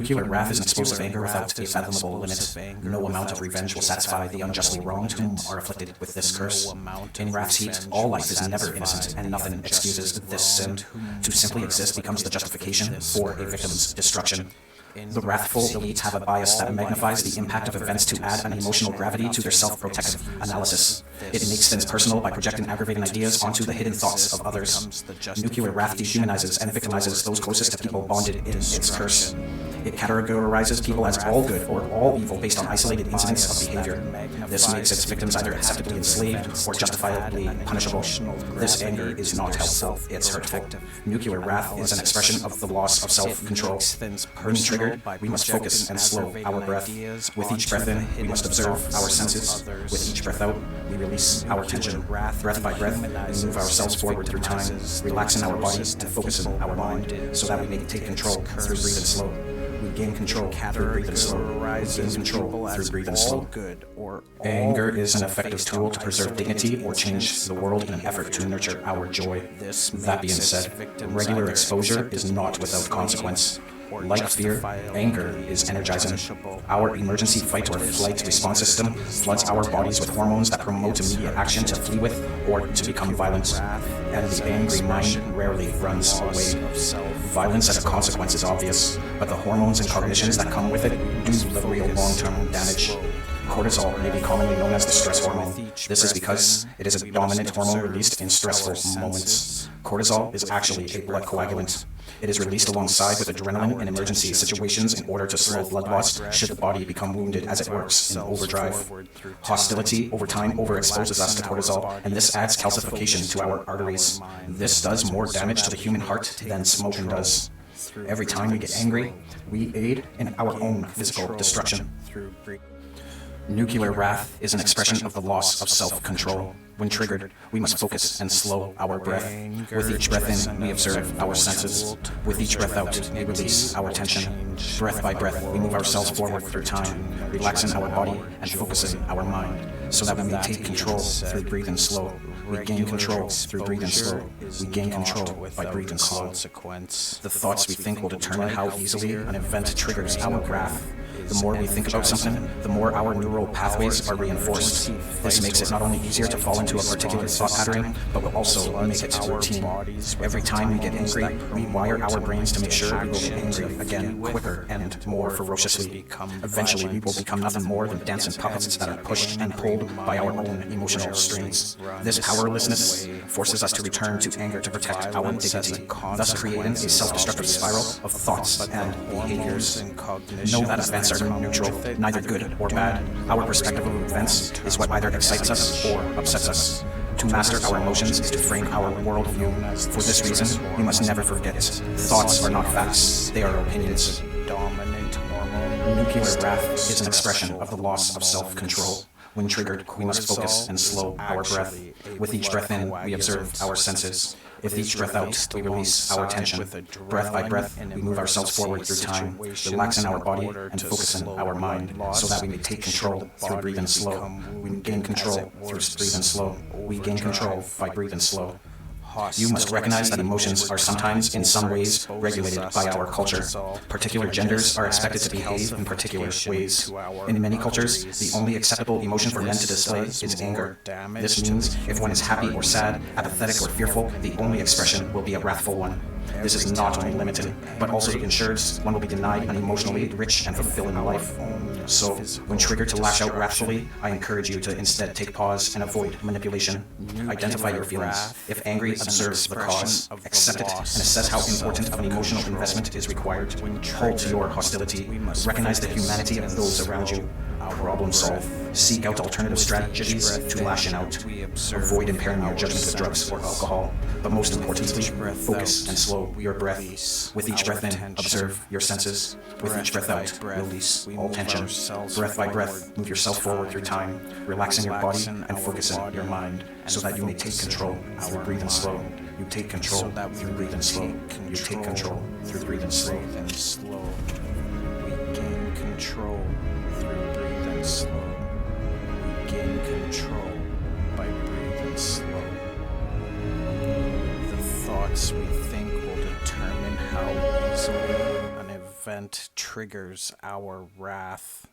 Nuclear wrath is an explosive anger without a fathomable limit. No amount of revenge will satisfy the unjustly wronged whom are afflicted with this curse. In wrath's heat, all life is never innocent, and nothing excuses this sin. To simply exist becomes the justification for a victim's destruction. The wrathful elites have a bias that magnifies the impact of events to add an emotional gravity to their self-protective analysis. It makes things personal by projecting aggravating ideas onto the hidden thoughts of others. Nuclear wrath dehumanizes and victimizes those closest to people bonded in its curse. It categorizes people as all good or all evil based on isolated incidents of behavior. This makes its victims either acceptably enslaved or justifiably punishable. This anger is not helpful, it's hurtful. Nuclear wrath is an expression of the loss of self-control. When triggered, we must focus and slow our breath. With each breath in, we must observe our senses. With each breath out, we release our tension. Breath by breath, we move ourselves forward through time, relaxing our bodies and focusing our mind so that we may take control through breathing slow. We gain control through breathing slow. We gain control through breathing slow. Anger is an effective tool to preserve dignity or change the world in an effort to nurture our joy. That being said, regular exposure is not without consequence. Like fear, anger is energizing. Our emergency fight or flight response system floods our bodies with hormones that promote immediate action to flee with or to become violent. And the angry mind rarely runs away. Violence as a consequence is obvious, but the hormones and cognitions that come with it do the real long-term damage. Cortisol may be commonly known as the stress hormone. This is because it is a dominant hormone released in stressful moments. Cortisol is actually a blood coagulant. It is released alongside with adrenaline in emergency situations in order to slow blood loss should the body become wounded as it works in overdrive. Hostility over time overexposes us to cortisol, and this adds calcification to our arteries. This does more damage to the human heart than smoking does. Every time we get angry, we aid in our own physical destruction. Nuclear wrath is an expression of the loss of self-control. When triggered, we must focus and slow our breath. With each breath in, we observe our senses. With each breath out, we release our tension. Breath by breath, we move ourselves forward through time, relaxing our body and focusing our mind, so that we may take control through breathing slow. We gain control through breathing slow. We gain control by breathing slow. The thoughts we think will determine how easily an event triggers our wrath. The more we think about something, the more our neural pathways are reinforced. This makes it not only easier to fall into a particular thought pattern, but will also make it routine. Every time we get angry, we wire our brains to make sure we will get angry again, quicker and more ferociously. Eventually, we will become nothing more than dancing puppets that are pushed and pulled by our own emotional strings. This powerlessness forces us to return to anger to protect our dignity, thus creating a self-destructive spiral of thoughts and behaviors. Know that events are neutral, neither good or bad. Our perspective of events is what either excites us or upsets us. To master our emotions is to frame our worldview. For this reason, we must never forget, thoughts are not facts, they are opinions. Nuclear wrath is an expression of the loss of self-control. When triggered, we must focus and slow our breath. With each breath in, we observe our senses. With each breath out, we release our tension. Breath by breath, we move ourselves forward through time, relaxing our body and focusing our mind, so that we may take control through breathing slow. We gain control through breathing slow. We gain control by breathing slow. You must recognize that emotions are sometimes, in some ways, regulated by our culture. Particular genders are expected to behave in particular ways. In many cultures, the only acceptable emotion for men to display is anger. This means if one is happy or sad, apathetic or fearful, the only expression will be a wrathful one. This is not only limited, but also ensures one will be denied an emotionally rich and fulfilling life. So, when triggered to lash out wrathfully, I encourage you to instead take pause and avoid manipulation. Identify your feelings. If angry, observe the cause, accept it, and assess how important of an emotional investment is required. Hold to your hostility. Recognize the humanity of those around you. Problem solve. Seek out alternative strategies to lashing out. Avoid impairing your judgment with drugs or alcohol. But most importantly, focus and slow your breath. With each breath in, observe your senses. With each breath out, release all tension. Breath by breath, move yourself forward through time, relaxing your body and focusing your mind, so that you may take control through breathing slow. You take control through breathing slow. You take control through breathing slow. We gain control through breathing slow. We gain control by breathing slow. The thoughts we think will determine how easily an event triggers our wrath.